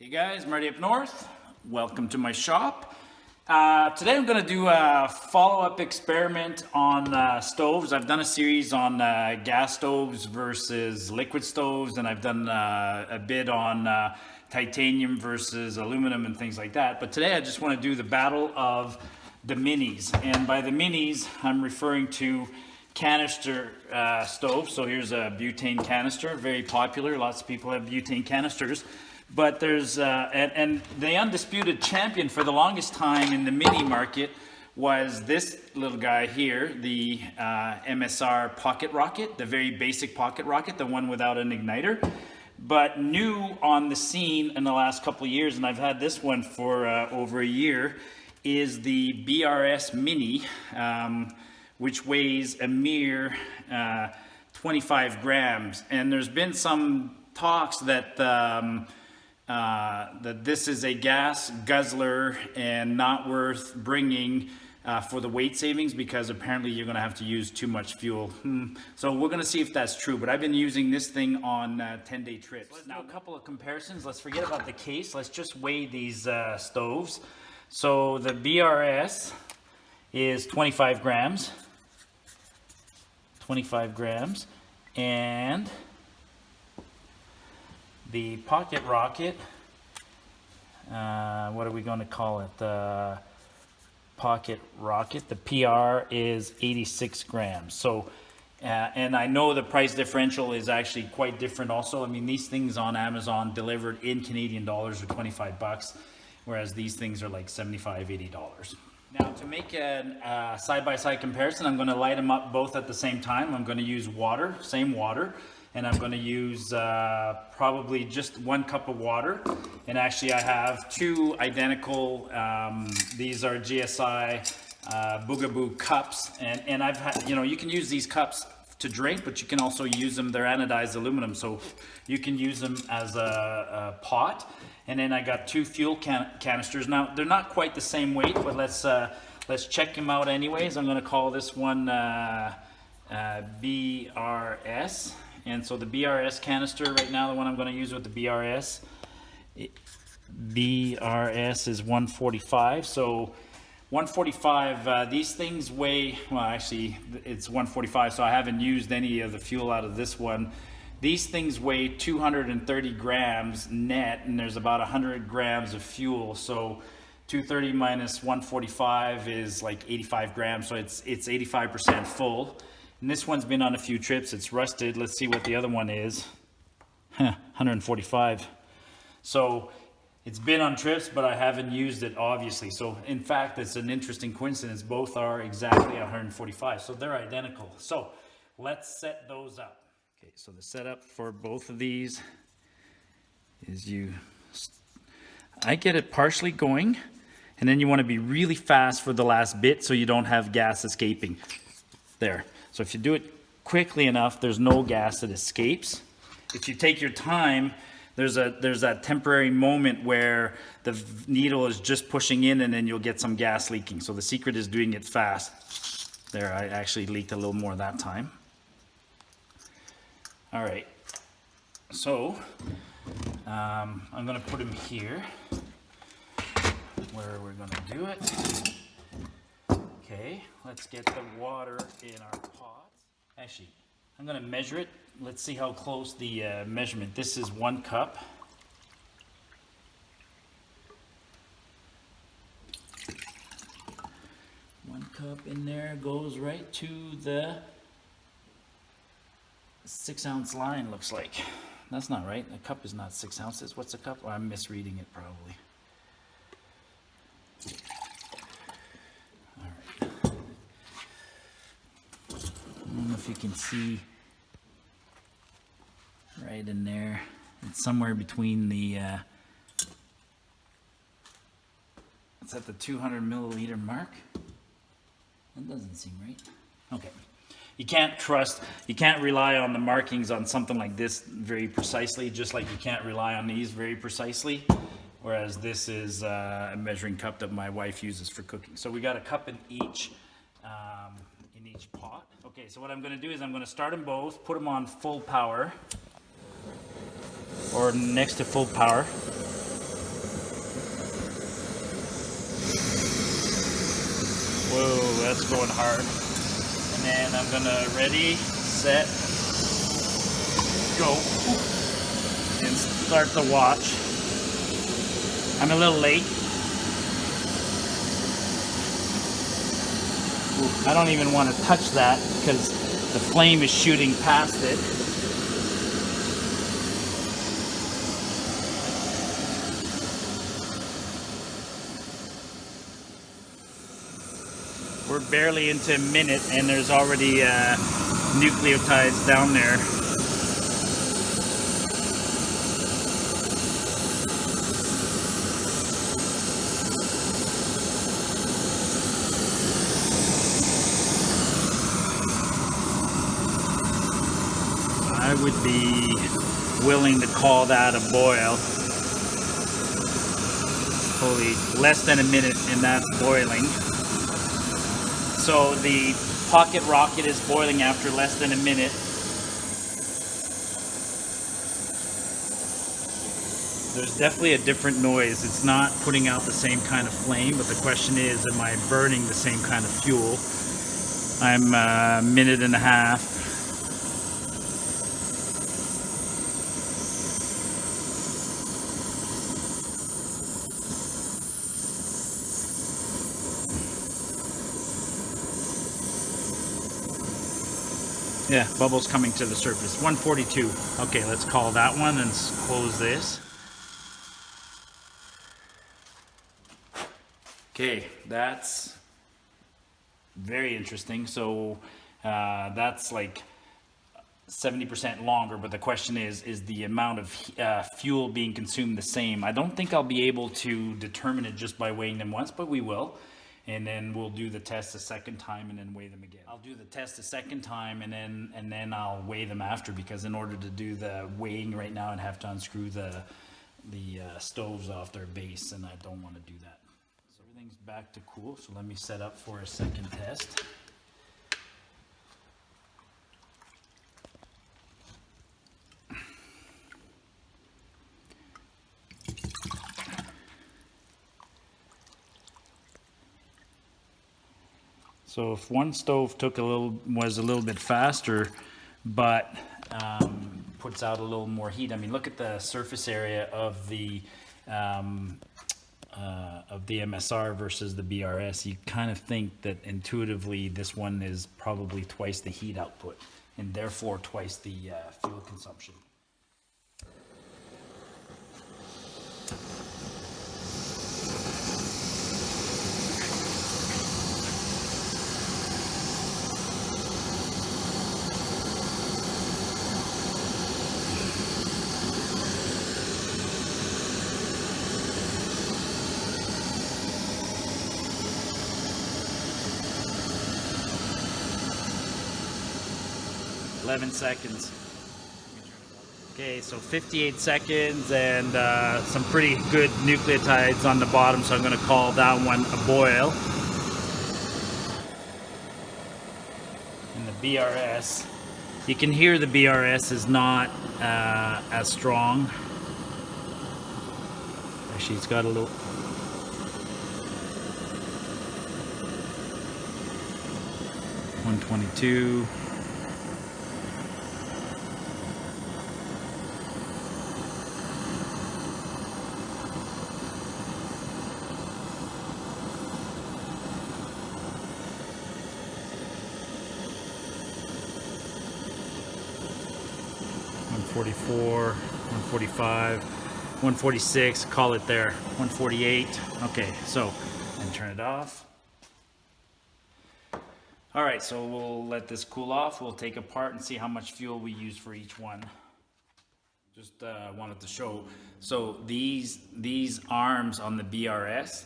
Hey guys, Martyupnorth. Welcome to my shop. Today I'm going to do a follow-up experiment on stoves. I've done a series on gas stoves versus liquid stoves, and I've done a bit on titanium versus aluminum and things like that. But today I just want to do the battle of the minis. And by the minis, I'm referring to canister stoves. So here's a butane canister, very popular. Lots of people have butane canisters. But there's, and the undisputed champion for the longest time in the mini market was this little guy here, the MSR Pocket Rocket, the very basic Pocket Rocket, the one without an igniter. But new on the scene in the last couple of years, and I've had this one for over a year, is the Brs Mini, which weighs a mere 25 grams. And there's been some talks that that this is a gas guzzler and not worth bringing for the weight savings, because apparently you're going to have to use too much fuel. So we're going to see if that's true, but I've been using this thing on 10-day trips. So now a couple of comparisons. Let's forget about the case. Let's just weigh these stoves. So the BRS is 25 grams. 25 grams. And the Pocket Rocket, what are we going to call it? The Pocket Rocket, the PR is 86 grams. So, and I know the price differential is actually quite different also. I mean, these things on Amazon delivered in Canadian dollars are 25 bucks, whereas these things are like $75, $80. Now, to make a side-by-side comparison, I'm going to light them up both at the same time. I'm going to use water, same water. And I'm going to use probably just 1 cup of water. And actually I have two identical, these are GSI Boogaboo cups. And I've had, you can use these cups to drink, but you can also use them, they're anodized aluminum. So you can use them as a pot. And then I got two fuel canisters. Now they're not quite the same weight, but let's check them out anyways. I'm going to call this one BRS. And so the BRS canister right now, the one I'm going to use with the BRS is 145. So 145, these things weigh, well actually it's 145, so I haven't used any of the fuel out of this one. These things weigh 230 grams net, and there's about 100 grams of fuel. So 230 minus 145 is like 85 grams, so it's 85% full. And this one's been on a few trips. It's rusted. Let's see what the other one is. 145. So it's been on trips, but I haven't used it, obviously. So in fact, it's an interesting coincidence. Both are exactly 145. So they're identical. So let's set those up. Okay, so the setup for both of these is I get it partially going, and then you want to be really fast for the last bit so you don't have gas escaping. There. So if you do it quickly enough, there's no gas that escapes. If you take your time, there's that temporary moment where the needle is just pushing in, and then you'll get some gas leaking. So the secret is doing it fast. There, I actually leaked a little more that time. All right. So I'm going to put them here where we're going to do it. Okay, let's get the water in our pot. Actually, I'm going to measure it. Let's see how close the measurement. This is 1 cup. One cup in there goes right to the 6-ounce line, looks like. That's not right. A cup is not 6 ounces. What's a cup? Oh, I'm misreading it probably. I don't know if you can see right in there. It's somewhere between the, it's at the 200 milliliter mark. That doesn't seem right. Okay. You can't rely on the markings on something like this very precisely, just like you can't rely on these very precisely. Whereas this is a measuring cup that my wife uses for cooking. So we got a cup in each pot. Okay, so what I'm going to do is I'm going to start them both, put them on full power, or next to full power. Whoa, that's going hard. And then I'm gonna ready, set, go, and start the watch. I'm a little late. Ooh, I don't even want to touch that because the flame is shooting past it. We're barely into a minute and there's already nucleotides down there. I would be willing to call that a boil. Holy, less than a minute and that's boiling. So the Pocket Rocket is boiling after less than a minute. There's definitely a different noise. It's not putting out the same kind of flame, but the question is, am I burning the same kind of fuel? I'm a minute and a half. Yeah, bubbles coming to the surface. 142. Okay, let's call that one and close this. Okay, that's very interesting. So that's like 70% longer, but the question is the amount of fuel being consumed the same? I don't think I'll be able to determine it just by weighing them once, but we will. And then we'll do the test a second time and then weigh them again. I'll do the test a second time and then I'll weigh them after, because in order to do the weighing right now, I'd have to unscrew the stoves off their base, and I don't want to do that. So everything's back to cool. So let me set up for a second test. So if one stove was a little bit faster, but puts out a little more heat. I mean, look at the surface area of the MSR versus the BRS. You kind of think that intuitively this one is probably twice the heat output and therefore twice the fuel consumption. Seconds. Okay, so 58 seconds and some pretty good nucleotides on the bottom, so I'm going to call that one a boil. And the BRS, you can hear the BRS is not as strong. Actually, it's got a little... $122. $144, $145, $146, call it there, $148. Okay, so, and turn it off. All right, so we'll let this cool off. We'll take apart and see how much fuel we use for each one. Just wanted to show. So these arms on the BRS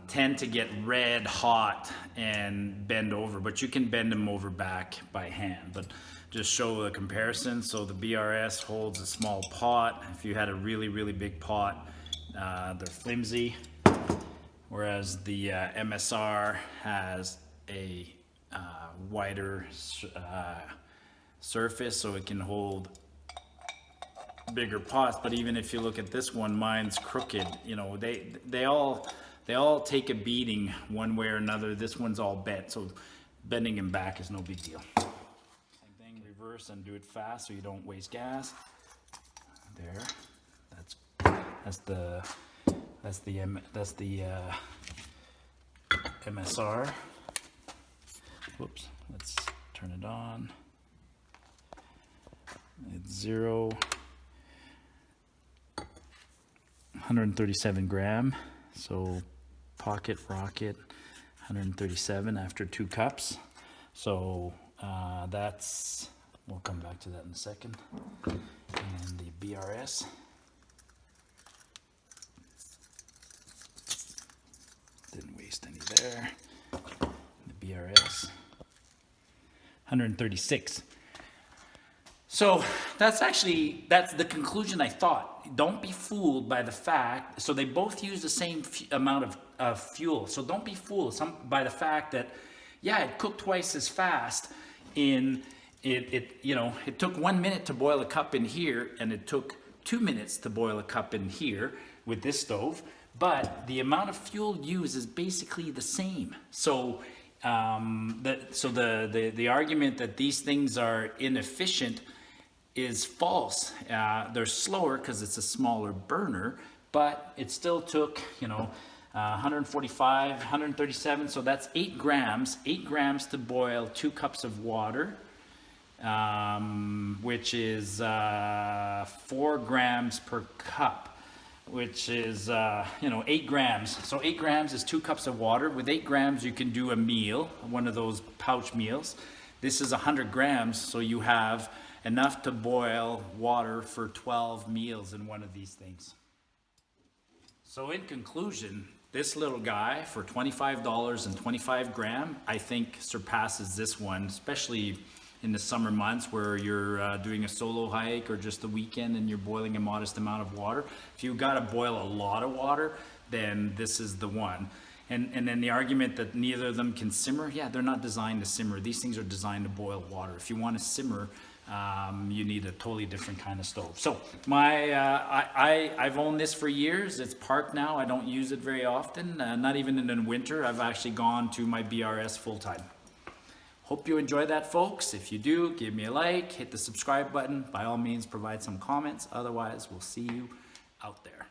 tend to get red hot and bend over, but you can bend them over back by hand. But just show the comparison. So the BRS holds a small pot. If you had a really, really big pot, they're flimsy. Whereas the MSR has a wider surface, so it can hold bigger pots. But even if you look at this one, mine's crooked. You know, they all they all take a beating one way or another. This one's all bent, so bending them back is no big deal. Same thing, reverse and do it fast so you don't waste gas. There, that's the MSR. Whoops, let's turn it on. It's 137 gram. So Pocket Rocket 137 after 2 cups. So that's, we'll come back to that in a second. And the BRS. Didn't waste any there. The BRS 136. So that's the conclusion I thought. Don't be fooled by the fact, so they both use the same amount of fuel. So don't be fooled by the fact that, yeah, it cooked twice as fast it took 1 minute to boil a cup in here, and it took 2 minutes to boil a cup in here with this stove, but the amount of fuel used is basically the same. So the argument that these things are inefficient is false. They're slower because it's a smaller burner, but it still took 145, 137, so that's 8 grams to boil 2 cups of water, which is 4 grams per cup, which is 8 grams. So 8 grams is 2 cups of water. With 8 grams you can do a meal, one of those pouch meals. This is 100 grams, so you have enough to boil water for 12 meals in one of these things. So in conclusion, this little guy for $25 and 25 gram, I think surpasses this one, especially in the summer months where you're doing a solo hike or just a weekend and you're boiling a modest amount of water. If you've got to boil a lot of water, then this is the one. And then the argument that neither of them can simmer, yeah, they're not designed to simmer. These things are designed to boil water. If you want to simmer, you need a totally different kind of stove. So I've owned this for years. It's parked now. I don't use it very often, not even in the winter. I've actually gone to my BRS full time. Hope you enjoy that, folks. If you do, give me a like, hit the subscribe button. By all means, provide some comments. Otherwise, we'll see you out there.